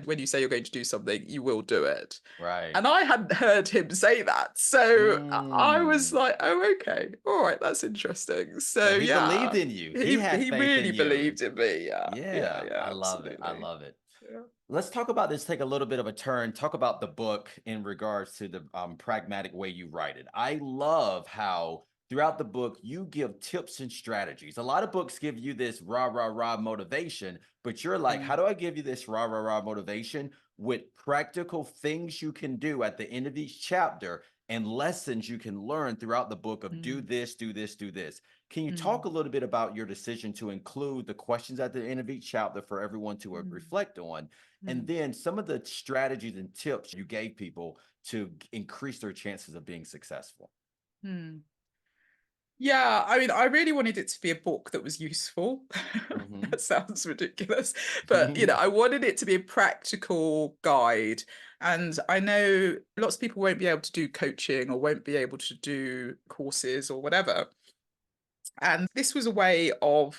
when you say you're going to do something, you will do it. Right. And I hadn't heard him say that. So I was Mm. like, oh, okay. All right, that's interesting. So So he believed yeah, in you. He had he faith in really you. believed in me. Yeah, yeah, Yeah, yeah, I love it. I absolutely. love it. Yeah. Let's talk about this, take a little bit of a turn, talk about the book in regards to the pragmatic way you write it. I love how throughout the book you give tips and strategies. A lot of books give you this rah, rah, rah motivation, but you're like, how Mm, do I give you this rah, rah, rah motivation with practical things you can do at the end of each chapter and lessons you can learn throughout the book of do mm, this, do this, do this. Can you talk mm, a little bit about your decision to include the questions at the end of each chapter for everyone to mm, reflect on? And mm, then some of the strategies and tips you gave people to increase their chances of being successful. mm. Yeah, I mean, I really wanted it to be a book that was useful. Mm-hmm. That sounds ridiculous, but I wanted it to be a practical guide. And I know lots of people won't be able to do coaching or won't be able to do courses or whatever. And this was a way of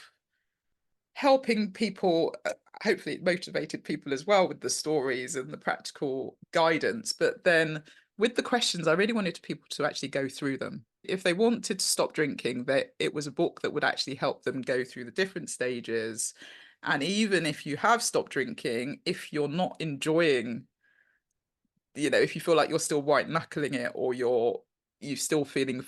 helping people hopefully it motivated people as well with the stories and the practical guidance. But then with the questions, I really wanted people to actually go through them. If they wanted to stop drinking, that it was a book that would actually help them go through the different stages. And even if you have stopped drinking, if you're not enjoying, if you feel like you're still white knuckling it, or you still feeling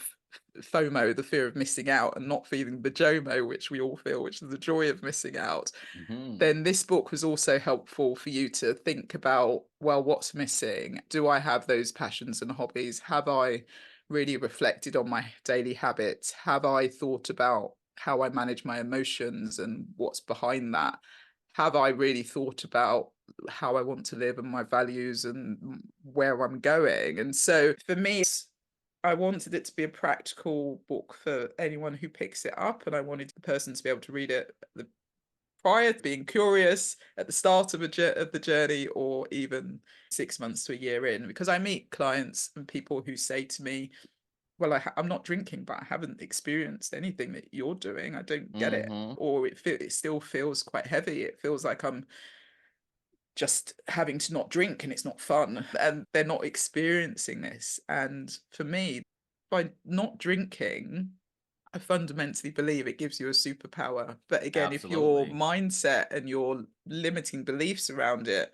FOMO, the fear of missing out, and not feeling the JOMO, which we all feel, which is the joy of missing out, Mhm. then this book was also helpful for you to think about, well, what's missing? Do I have those passions and hobbies? Have I really reflected on my daily habits? Have I thought about how I manage my emotions and what's behind that? Have I really thought about how I want to live and my values and where I'm going? And so for me, I wanted it to be a practical book for anyone who picks it up, and I wanted the person to be able to read it prior to being curious at the start of the journey, or even 6 months to a year in, because I meet clients and people who say to me, well, I'm not drinking, but I haven't experienced anything that you're doing. I don't get it. Mhm. Or it still feels quite heavy. It feels like I'm just having to not drink and it's not fun. And they're not experiencing this. And for me, by not drinking, I fundamentally believe it gives you a superpower. But again, if your Absolutely. mindset and your limiting beliefs around it,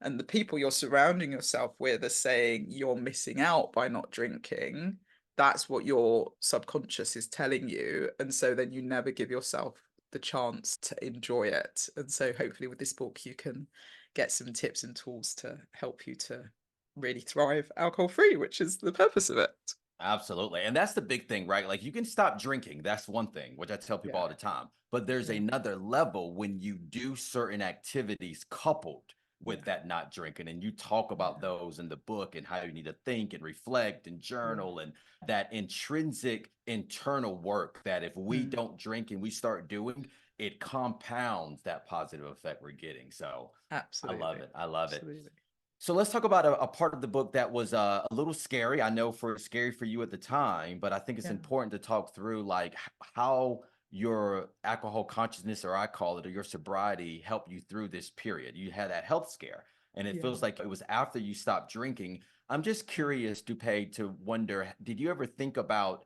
and the people you're surrounding yourself with are saying you're missing out by not drinking, that's what your subconscious is telling you. And so then you never give yourself the chance to enjoy it. And so hopefully with this book, you can get some tips and tools to help you to really thrive alcohol free, which is the purpose of it. Absolutely. And that's the big thing, right? Like you can stop drinking. That's one thing, which I tell people Yeah. all the time. But there's Yeah. another level when you do certain activities coupled with Yeah. that not drinking. And you talk about Yeah. those in the book and how you need to think and reflect and Yeah. journal and that intrinsic internal work that if we Mm. don't drink and we start doing, it compounds that positive effect we're getting. So I love Absolutely. it. I love it. Absolutely. So let's talk about a part of the book that was a little scary. I know for scary for you at the time, but I think it's Yeah. important to talk through like how your alcohol consciousness, or I call it, or your sobriety helped you through this period. You had that health scare, and it Yeah. feels like it was after you stopped drinking. I'm just Yeah. curious, Dupe, to wonder, did you ever think about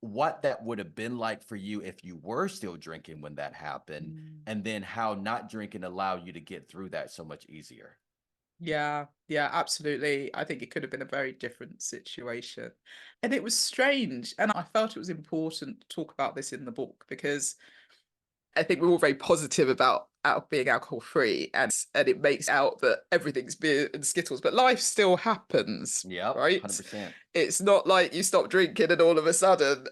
what that would have been like for you if you were still drinking when that happened, Mm. and then how not drinking allowed you to get through that so much easier? Yeah, yeah, absolutely. I think it could have been a very different situation. And it was strange. And I felt it was important to talk about this in the book because I think we're all very positive about being alcohol free, and it makes out that everything's beer and Skittles, but life still happens, Yep, right? 100%. It's not like you stop drinking and all of a sudden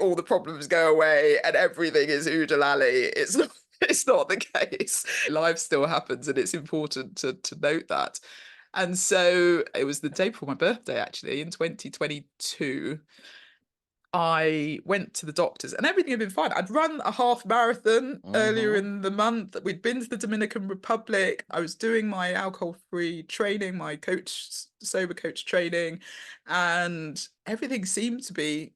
all the problems go away and everything is oodalali. It's not it's not the case. Life still happens, and it's important to note that. And so it was the day before my birthday, actually, in 2022. I went to the doctors and everything had been fine. I'd run a half marathon earlier Mhm. in the month. We'd been to the Dominican Republic. I was doing my alcohol-free training, my sober coach training, and everything seemed to be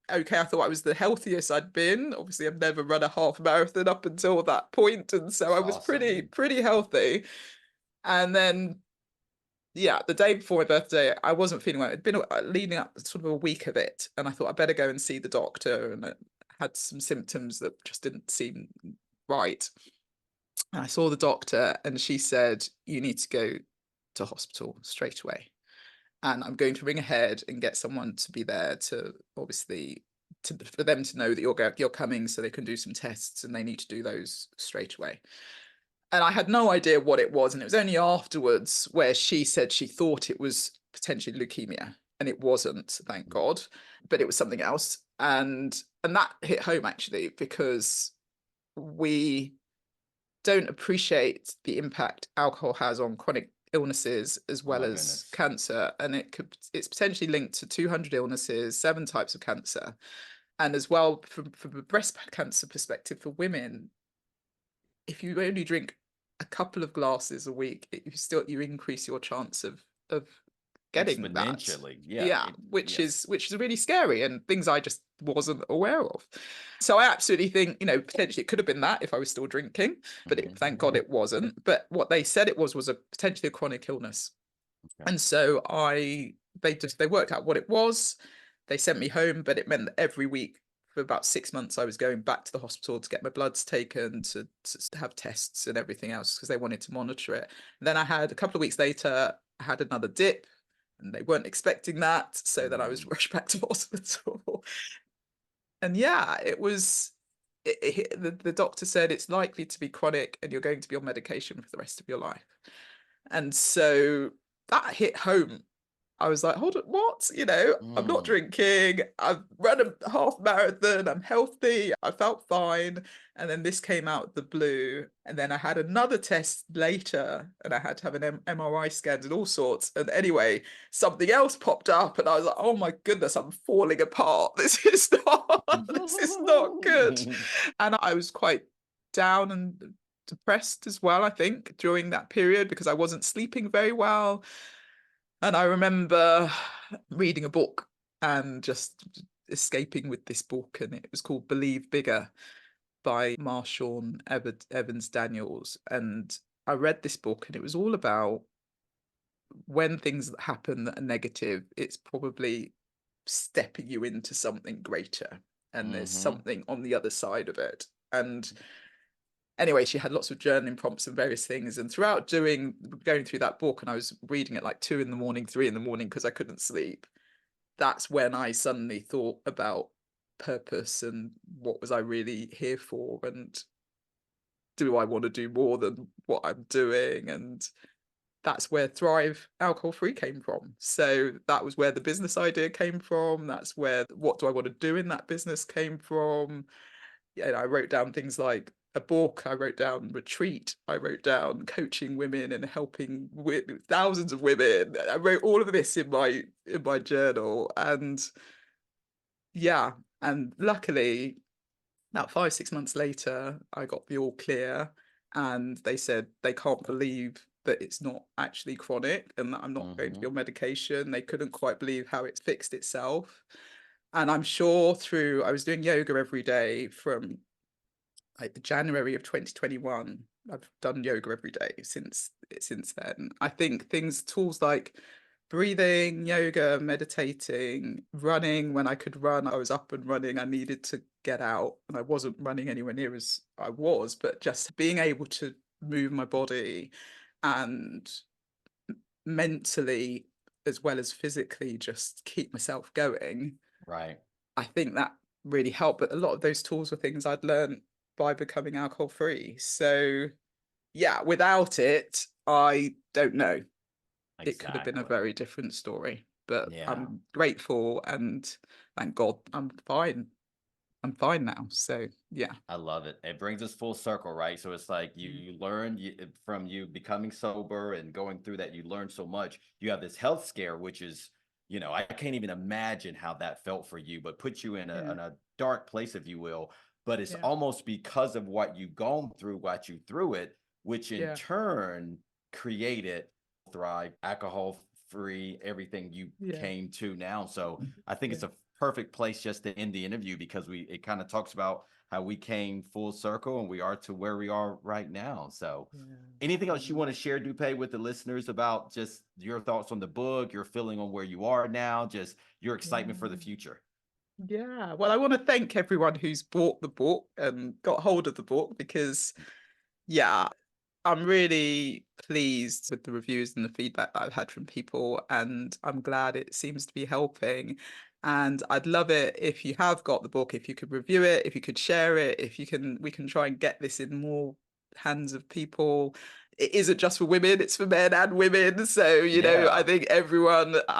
okay. I thought I was the healthiest I'd been. Obviously, I've never run a half marathon up until that point, and so It's I was awesome. pretty healthy. And then yeah, the day before my birthday, I wasn't feeling well. It'd been leading up sort of a week of it, and I thought I'd better go and see the doctor. And I had some symptoms that just didn't seem right. And I saw the doctor, and she said, "You need to go to hospital straight away." And I'm going to ring ahead and get someone to be there to obviously for them to know that you're coming, so they can do some tests, and they need to do those straight away. And I had no idea what it was. And it was only afterwards where she said she thought it was potentially leukemia. And it wasn't, thank Mm. God, but it was something else. And that hit home actually, because we don't appreciate the impact alcohol has on chronic illnesses as Oh well my as goodness. cancer. And it's potentially linked to 200 illnesses, 7 types of cancer. And as well, from a breast cancer perspective for women, if you only drink a couple of glasses a week, you increase your chance of getting that. Exponentially. Yeah. Yeah, which Yes. is really scary and things I just wasn't aware of. So I absolutely think, potentially it could have been that if I was still drinking, but thank God it wasn't. But what they said it was a potentially a chronic illness. Okay. And so they worked out what it was. They sent me home, but it meant that every week for about 6 months I was going back to the hospital to get my bloods taken, to have tests and everything else because they wanted to monitor it. And then I had a couple of weeks later, I had another dip and they weren't expecting that. So then I was rushed back to hospital. And yeah, the doctor said it's likely to be chronic and you're going to be on medication for the rest of your life. And so that hit home. I was like, hold on, what? I'm not Mm. drinking. I've run a half marathon. I'm healthy. I felt fine. And then this came out of the blue. And then I had another test later and I had to have an MRI scans and all sorts. And anyway, something else popped up and I was like, oh my goodness, I'm falling apart. This is not good. And I was quite down and depressed as well, I think, during that period because I wasn't sleeping very well. And I remember reading a book and just escaping with this book, and it was called Believe Bigger by Marshawn Evans Daniels. And I read this book, and it was all about when things happen that are negative, it's probably stepping you into something greater, and there's something on the other side of it. And anyway, she had lots of journaling prompts and various things. And throughout going through that book, and I was reading it like 2 a.m, 3 a.m because I couldn't sleep, that's when I suddenly thought about purpose and what was I really here for, and do I want to do more than what I'm doing? And that's where Thrive Alcohol Free came from. So that was where the business idea came from. That's where what do I want to do in that business came from. Yeah, I wrote down things like a book, I wrote down retreat, I wrote down coaching women and helping with thousands of women. I wrote all of this in my journal. And yeah, and luckily about 5 6 months later I got the all clear, and they said they can't believe that it's not actually chronic and that I'm not going to be on medication. They couldn't quite believe how it's fixed itself. And I'm sure I was doing yoga every day from like January of 2021. I've done yoga every day since then. I think tools like breathing, yoga, meditating, running. When I could run, I was up and running. I needed to get out, and I wasn't running anywhere near as I was, but just being able to move my body and mentally as well as physically just keep myself going. Right. I think that really helped. But a lot of those tools were things I'd learned by becoming alcohol free. So yeah, without it, I don't know. It could have been a Exactly. very different story. But Yeah. I'm grateful and thank God I'm fine. I'm fine now. So yeah. I love it. It brings us full circle, right? So it's like you learn from you becoming sober and going through that, you learn so much. You have this health scare, which is, I can't even imagine how that felt for you, but put you in Yeah. a dark place, if you will. But it's Yeah. almost because of what you've gone through, what you through it, which in Yeah. turn created Thrive, alcohol free, everything you Yeah. came to now. So I think Yeah. it's a perfect place just to end the interview because it kind of talks about how we came full circle and we are to where we are right now. So anything else you Yeah. want to share, Dupe, with the listeners about just your thoughts on the book, your feeling on where you are now, just your excitement for the Yeah. future? Yeah. Well, I want to thank everyone who's bought the book and got hold of the book because, yeah, I'm really pleased with the reviews and the feedback that I've had from people, and I'm glad it seems to be helping. And I'd love it if you have got the book, if you could review it, if you could share it, if you can, we can try and get this in more hands of people. It isn't just for women, it's for men and women. So, I Yeah. think I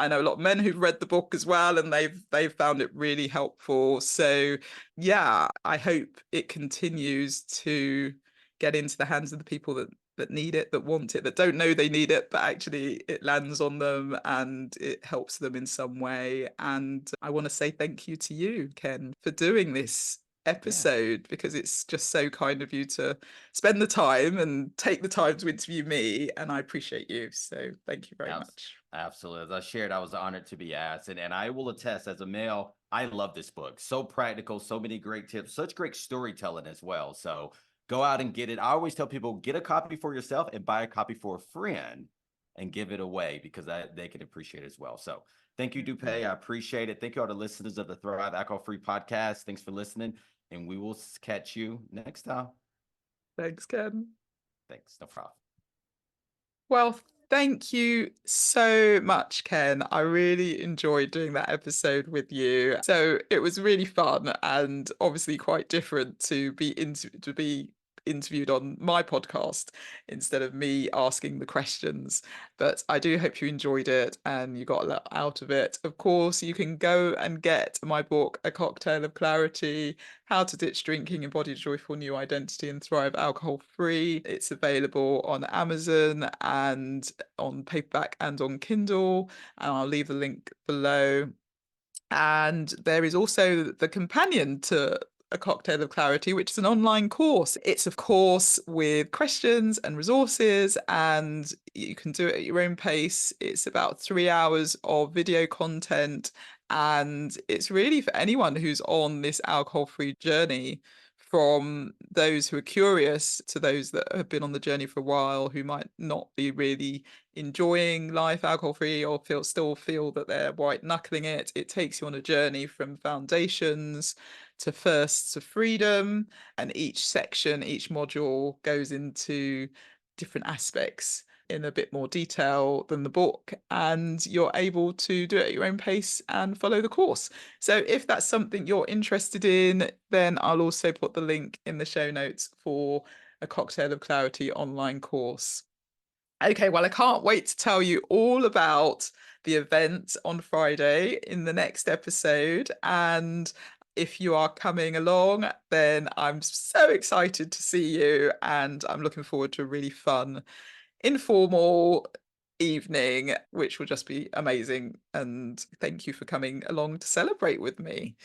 know a lot of men who've read the book as well, and they've found it really helpful. So yeah, I hope it continues to get into the hands of the people that need it, that want it, that don't know they need it, but actually it lands on them and it helps them in some way. And I want to say thank you to you, Ken, for doing this Yeah. episode because it's just so kind of you to spend the time and take the time to interview me, and I appreciate you. So thank you very Abs- much. Absolutely. As I shared, I was honored to be asked. And I will attest as a male, I love this book. So practical, so many great tips, such great storytelling as well. So go out and get it. I always tell people get a copy for yourself and buy a copy for a friend and give it away because they can appreciate it as well. So thank you, Dupe. I appreciate it. Thank you all the listeners of the Thrive Alcohol Free podcast. Thanks for listening. And we will catch you next time. Thanks, Ken. Thanks. No problem. Well, thank you so much, Ken. I really enjoyed doing that episode with you. So it was really fun and obviously quite different to be interviewed on my podcast instead of me asking the questions. But I do hope you enjoyed it and you got a lot out of it. Of course, you can go and get my book, A Cocktail of Clarity: How to Ditch Drinking, Embody a Joyful New Identity and Thrive Alcohol Free. It's available on Amazon and on paperback and on Kindle. And I'll leave the link below. And there is also the companion to A Cocktail of Clarity, which is an online course. It's, of course, with questions and resources, and you can do it at your own pace. It's about 3 hours of video content, and it's really for anyone who's on this alcohol-free journey, from those who are curious to those that have been on the journey for a while, who might not be really enjoying life alcohol-free or still feel that they're white knuckling it. It takes you on a journey from foundations to first to freedom, and each section, each module goes into different aspects in a bit more detail than the book, and you're able to do it at your own pace and follow the course. So if that's something you're interested in, then I'll also put the link in the show notes for A Cocktail of Clarity online course. Okay, well, I can't wait to tell you all about the event on Friday in the next episode. And if you are coming along, then I'm so excited to see you. And I'm looking forward to a really fun, informal evening, which will just be amazing. And thank you for coming along to celebrate with me.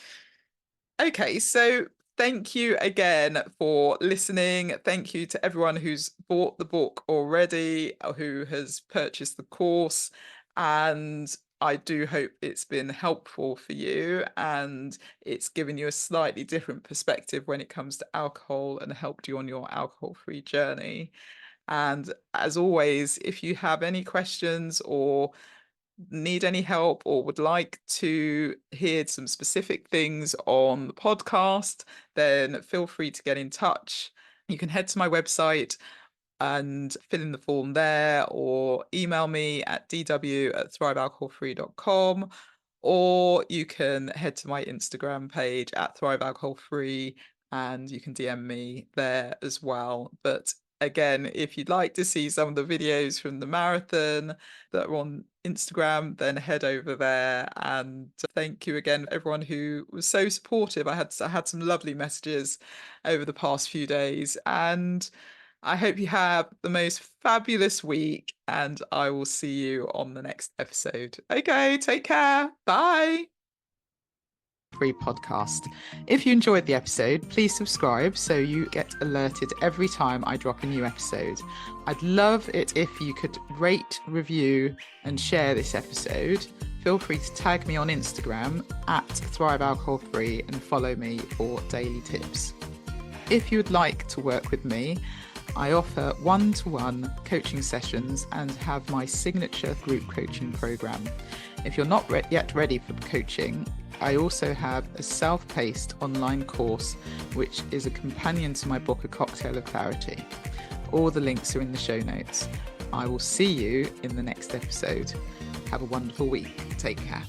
Okay, so thank you again for listening. Thank you to everyone who's bought the book already, or who has purchased the course. And I do hope it's been helpful for you and it's given you a slightly different perspective when it comes to alcohol and helped you on your alcohol-free journey. And as always, if you have any questions or need any help or would like to hear some specific things on the podcast, then feel free to get in touch. You can head to my website and fill in the form there, or email me at dw@thrivealcoholfree.com, or you can head to my Instagram page at Thrive Alcohol Free and you can DM me there as well. But again, if you'd like to see some of the videos from the marathon that are on Instagram, then head over there. And thank you again, everyone who was so supportive. I had some lovely messages over the past few days, and I hope you have the most fabulous week, and I will see you on the next episode. Okay, take care. Bye. Free podcast. If you enjoyed the episode, please subscribe so you get alerted every time I drop a new episode. I'd love it if you could rate, review, and share this episode. Feel free to tag me on Instagram at Thrive Alcohol Free and follow me for daily tips. If you would like to work with me, I offer one-to-one coaching sessions and have my signature group coaching program. If you're not yet ready for coaching, I also have a self-paced online course, which is a companion to my book, A Cocktail of Clarity. All the links are in the show notes. I will see you in the next episode. Have a wonderful week. Take care.